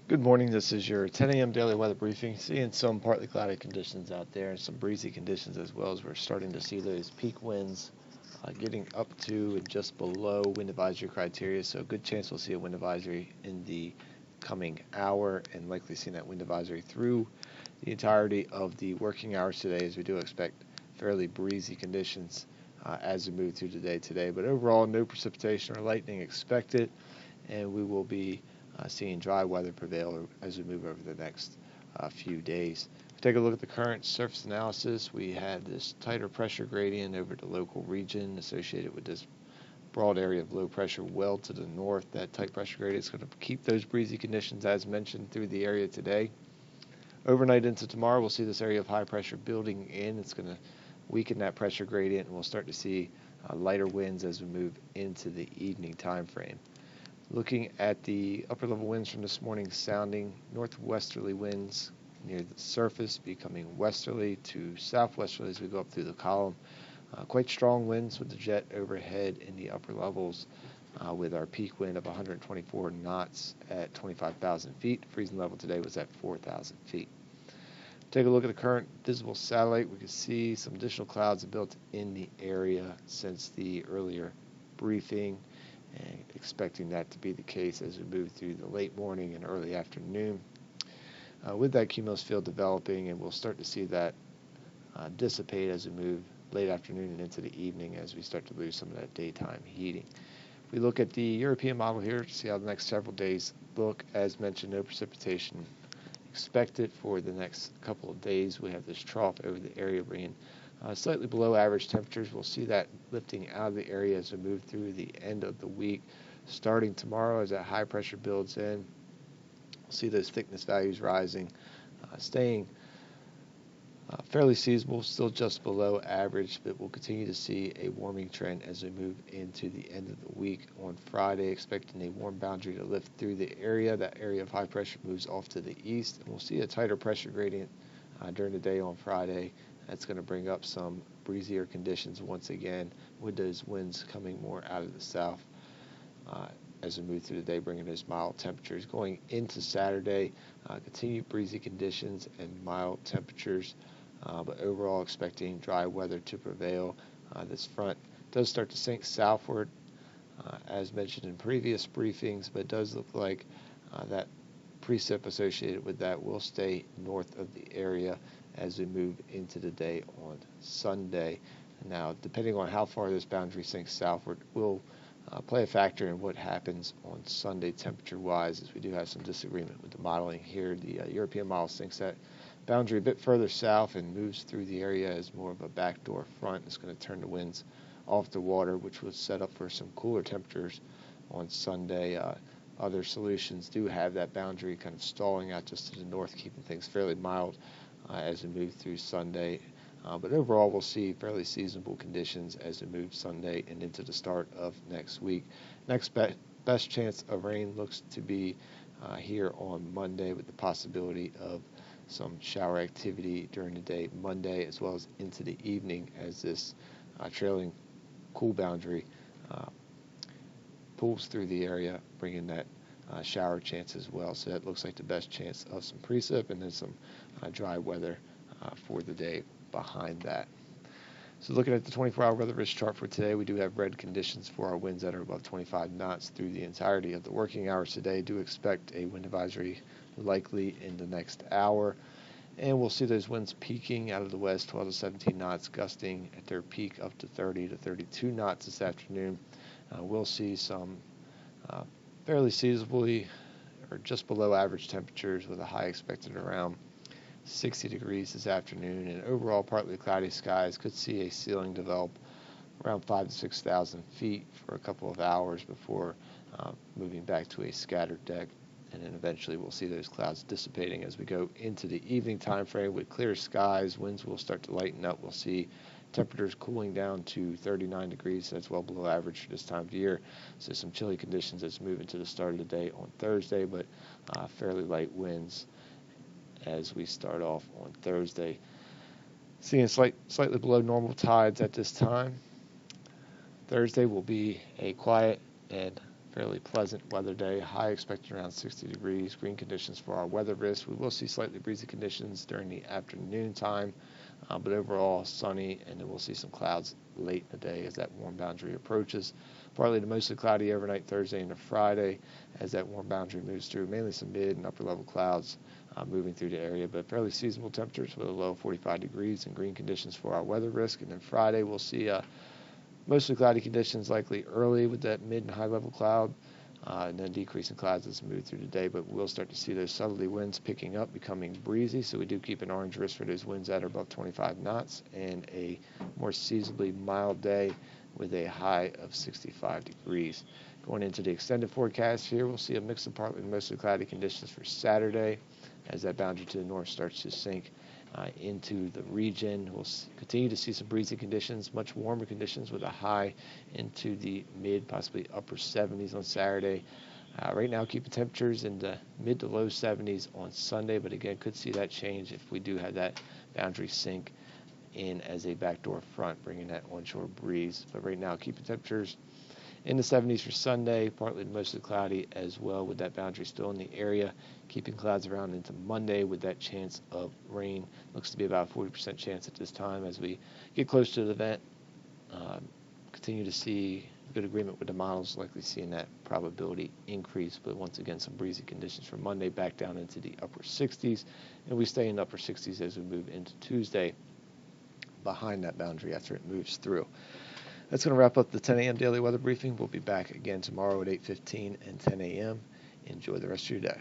Good morning. This is your 10 a.m. daily weather briefing. Seeing some partly cloudy conditions out there and some breezy conditions as well as we're starting to see those peak winds getting up to and just below wind advisory criteria. So, a good chance we'll see a wind advisory in the coming hour and likely seeing that wind advisory through the entirety of the working hours today, as we do expect fairly breezy conditions as we move through the day today. But overall, no precipitation or lightning expected, and we will be seeing dry weather prevail as we move over the next few days. If we take a look at the current surface analysis, we had this tighter pressure gradient over the local region associated with this broad area of low pressure well to the north. That tight pressure gradient is going to keep those breezy conditions as mentioned through the area today. Overnight into tomorrow, we'll see this area of high pressure building in. It's going to weaken that pressure gradient, and we'll start to see lighter winds as we move into the evening time frame. Looking at the upper level winds from this morning, sounding northwesterly winds near the surface, becoming westerly to southwesterly as we go up through the column. Quite strong winds with the jet overhead in the upper levels, with our peak wind of 124 knots at 25,000 feet. Freezing level today was at 4,000 feet. Take a look at the current visible satellite. We can see some additional clouds built in the area since the earlier briefing, and expecting that to be the case as we move through the late morning and early afternoon. With that cumulus field developing, and we'll start to see that dissipate as we move late afternoon and into the evening as we start to lose some of that daytime heating. If we look at the European model here to see how the next several days look, as mentioned, no precipitation expected for the next couple of days. We have this trough over the area bringing slightly below average temperatures. We'll see that lifting out of the area as we move through the end of the week. Starting tomorrow, as that high pressure builds in, we'll see those thickness values rising, staying fairly seasonable, still just below average, but we'll continue to see a warming trend as we move into the end of the week. On Friday, expecting a warm boundary to lift through the area. That area of high pressure moves off to the east, and we'll see a tighter pressure gradient during the day on Friday. That's going to bring up some breezier conditions once again, with those winds coming more out of the south as we move through the day, bringing those mild temperatures. Going into Saturday, continued breezy conditions and mild temperatures, but overall expecting dry weather to prevail. This front does start to sink southward, as mentioned in previous briefings, but it does look like that precip associated with that will stay north of the area as we move into the day on Sunday. Now, depending on how far this boundary sinks southward, will play a factor in what happens on Sunday temperature-wise, as we do have some disagreement with the modeling here. The European model sinks that boundary a bit further south and moves through the area as more of a backdoor front. It's going to turn the winds off the water, which was set up for some cooler temperatures on Sunday. Other solutions do have that boundary kind of stalling out just to the north, keeping things fairly mild as we move through Sunday. But overall, we'll see fairly seasonable conditions as we move Sunday and into the start of next week. Next best chance of rain looks to be here on Monday, with the possibility of some shower activity during the day Monday as well as into the evening, as this trailing cool boundary pulls through the area, bringing that shower chance as well. So that looks like the best chance of some precip and then some dry weather for the day behind that. So looking at the 24-hour weather risk chart for today, we do have red conditions for our winds that are above 25 knots through the entirety of the working hours today. Do expect a wind advisory likely in the next hour, and we'll see those winds peaking out of the west, 12 to 17 knots, gusting at their peak up to 30 to 32 knots this afternoon. We'll see some fairly seasonably or just below average temperatures, with a high expected around 60 degrees this afternoon, and overall partly cloudy skies. Could see a ceiling develop around 5,000 to 6,000 feet for a couple of hours before moving back to a scattered deck, and then eventually we'll see those clouds dissipating as we go into the evening time frame with clear skies. Winds will start to lighten up. We'll see temperatures cooling down to 39 degrees. That's well below average for this time of year. So some chilly conditions as we move into the start of the day on Thursday, but fairly light winds as we start off on Thursday. Seeing slightly below normal tides at this time. Thursday will be a quiet and fairly pleasant weather day. High expected around 60 degrees. Green conditions for our weather risk. We will see slightly breezy conditions during the afternoon time, but overall sunny, and then we'll see some clouds late in the day as that warm boundary approaches. Partly to mostly cloudy overnight Thursday into Friday as that warm boundary moves through. Mainly some mid and upper level clouds moving through the area, but fairly seasonable temperatures with a low of 45 degrees and green conditions for our weather risk. And then Friday we'll see mostly cloudy conditions likely early with that mid and high level cloud, and then decreasing clouds as we move through the day, but we'll start to see those southerly winds picking up, becoming breezy, so we do keep an orange risk for those winds that are above 25 knots, and a more seasonably mild day with a high of 65 degrees. Going into the extended forecast here, we'll see a mix of partly mostly cloudy conditions for Saturday as that boundary to the north starts to sink into the region. We'll continue to see some breezy conditions, much warmer conditions with a high into the mid, possibly upper 70s on Saturday. Right now, keeping temperatures in the mid to low 70s on Sunday, but again, could see that change if we do have that boundary sink in as a backdoor front, bringing that onshore breeze. But right now, keeping temperatures in the 70s for Sunday, partly to mostly cloudy as well with that boundary still in the area. Keeping clouds around into Monday with that chance of rain. Looks to be about a 40% chance at this time as we get close to the event. Continue to see good agreement with the models, likely seeing that probability increase, but once again some breezy conditions for Monday back down into the upper 60s, and we stay in the upper 60s as we move into Tuesday behind that boundary after it moves through. That's going to wrap up the 10 a.m. daily weather briefing. We'll be back again tomorrow at 8:15 and 10 a.m. Enjoy the rest of your day.